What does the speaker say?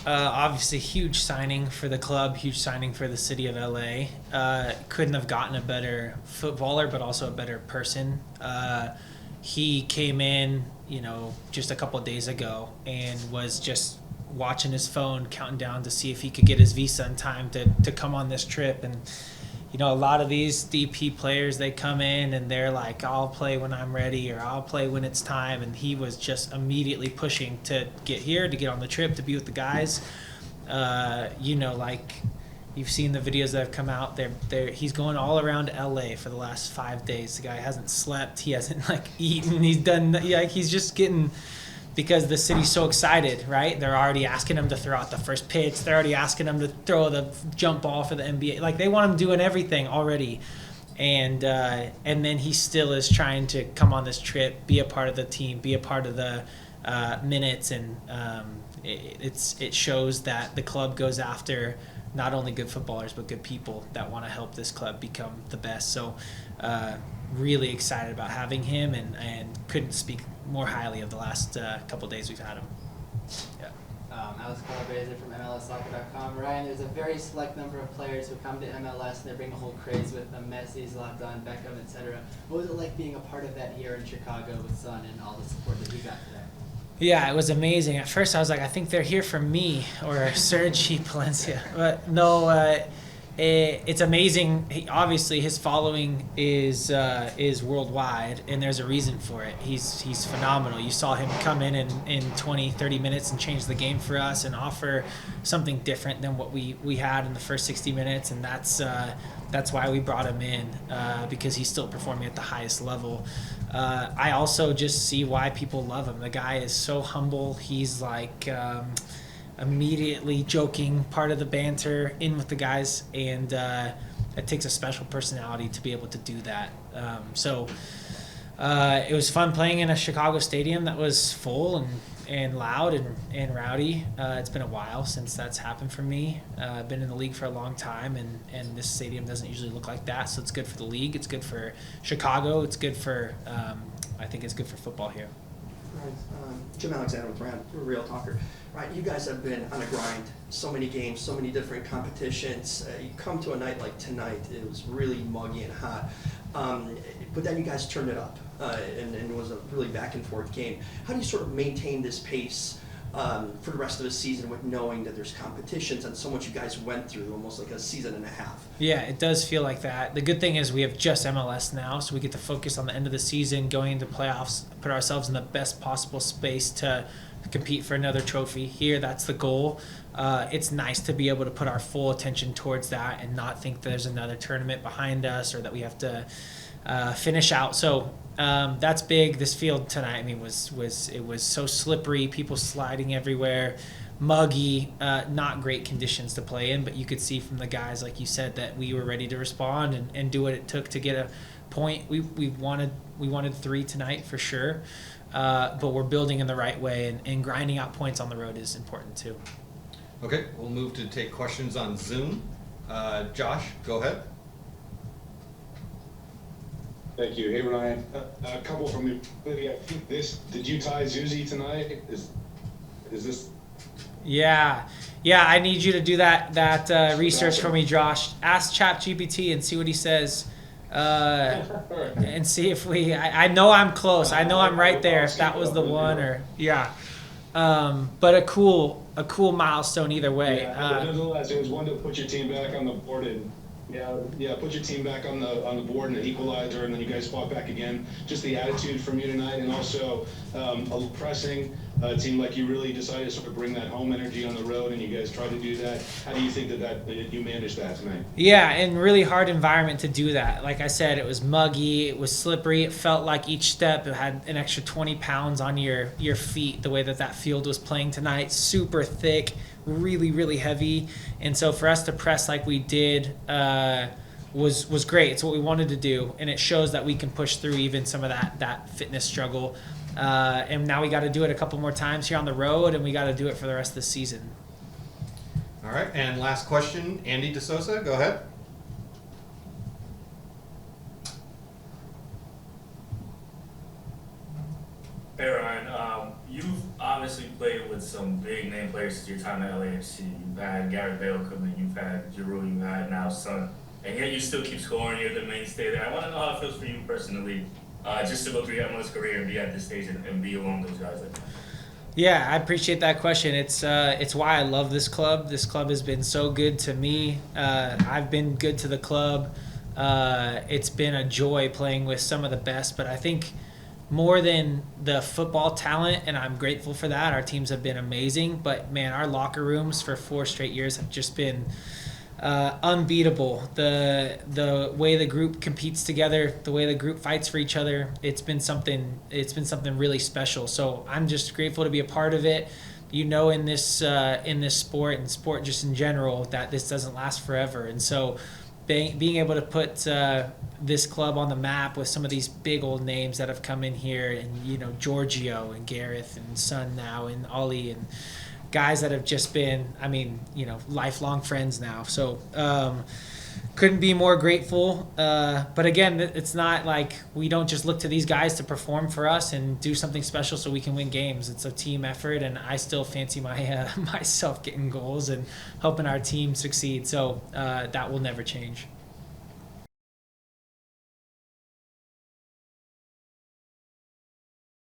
Obviously, huge signing for the club, huge signing for the city of LA. Couldn't have gotten a better footballer, but also a better person. He came in, just a couple of days ago and was just watching his phone, counting down to see if he could get his visa in time to come on this trip. And a lot of these DP players, they come in and they're like, I'll play when I'm ready, or I'll play when it's time. And he was just immediately pushing to get here, to get on the trip, to be with the guys. Like you've seen the videos that have come out. He's going all around LA for the last 5 days. The guy hasn't slept. He hasn't eaten. He's done. He's just getting, because the city's so excited, right? They're already asking him to throw out the first pitch. They're already asking him to throw the jump ball for the NBA. They want him doing everything already. And then he still is trying to come on this trip, be a part of the team, be a part of the minutes. And it shows that the club goes after not only good footballers, but good people that want to help this club become the best. So really excited about having him, and couldn't speak more highly of the last couple of days we've had him. Yeah. Alex Calabrese from MLSsoccer.com. Ryan, there's a very select number of players who come to MLS and they bring a whole craze with them: Messi, Zlatan, Beckham, etc. What was it like being a part of that here in Chicago with Son and all the support that he got today? Yeah, it was amazing. At first, I was like, I think they're here for me or Sergi Palencia. But no, it's amazing. Obviously, his following is worldwide, and there's a reason for it. He's phenomenal. You saw him come in 20, 30 minutes and change the game for us and offer something different than what we had in the first 60 minutes, and that's why we brought him in, because he's still performing at the highest level. I also just see why people love him. The guy is so humble. He's immediately joking, part of the banter, in with the guys, and it takes a special personality to be able to do that. It was fun playing in a Chicago stadium that was full and loud and rowdy. It's been a while since that's happened for me. I've been in the league for a long time, and this stadium doesn't usually look like that, so it's good for the league. It's good for Chicago. It's good for, I think it's good for football here. Right. Jim Alexander with Rand, Real Talker. Right, you guys have been on a grind, so many games, so many different competitions. You come to a night like tonight, it was really muggy and hot, but then you guys turned it up, and it was a really back and forth game. How do you sort of maintain this pace for the rest of the season with knowing that there's competitions and so much you guys went through, almost like a season and a half? Yeah, it does feel like that. The good thing is we have just MLS now, so we get to focus on the end of the season, going into playoffs, put ourselves in the best possible space to compete for another trophy. Here, that's the goal. It's nice to be able to put our full attention towards that and not think there's another tournament behind us or that we have to finish out. So that's big. This field tonight, it was so slippery, people sliding everywhere, muggy, not great conditions to play in, but you could see from the guys, like you said, that we were ready to respond and do what it took to get a point. We wanted 3 tonight for sure, but we're building in the right way, and grinding out points on the road is important too. Okay, we'll move to take questions on Zoom. Josh, go ahead. Thank you. Hey, Ryan. A couple from me. I think did you tie Zuzi tonight? Is this? Yeah. I need you to do that research for me, Josh. Ask ChatGPT and see what he says, and see if I know I'm close. I know I'm right there. If that was the one, or yeah. But a cool milestone either way. Nonetheless, it was one to put your team back on the board and. Yeah. Put your team back on the board and an equalizer, and then you guys fought back again. Just the attitude from you tonight, and also a little pressing. It seemed like you really decided to sort of bring that home energy on the road, and you guys tried to do that. How do you think that you managed that tonight? Yeah, in really hard environment to do that. Like I said, it was muggy, it was slippery. It felt like each step it had an extra 20 pounds on your feet. The way that field was playing tonight, super thick, really, really heavy. And so for us to press like we did was great. It's what we wanted to do, and it shows that we can push through even some of that fitness struggle. And now we got to do it a couple more times here on the road, and we got to do it for the rest of the season. All right, and last question, Andy DeSosa, go ahead. Hey Ryan, you've obviously played with some some big name players since your time at LAFC. You've had Gareth Bale come in, you've had Giroud, you've had now Son, and yet you still keep scoring. You're the mainstay there. I want to know how it feels for you personally, just to go through your MLS career and be at this stage and be along those guys like that. Yeah, I appreciate that question. It's why I love this club. This club has been so good to me. I've been good to the club. It's been a joy playing with some of the best, but I think more than the football talent, and I'm grateful for that. Our teams have been amazing, but man, our locker rooms for 4 straight years have just been unbeatable. The way the group competes together, the way the group fights for each other, it's been something really special. So I'm just grateful to be a part of it. You know, in this sport and sport just in general, that this doesn't last forever, and so being able to put this club on the map with some of these big old names that have come in here, and you know, Giorgio and Gareth and Son now and Ollie and guys that have just been, I mean, you know, lifelong friends now. So couldn't be more grateful. But again, it's not like we don't just look to these guys to perform for us and do something special so we can win games. It's a team effort, and I still fancy myself getting goals and helping our team succeed. So that will never change.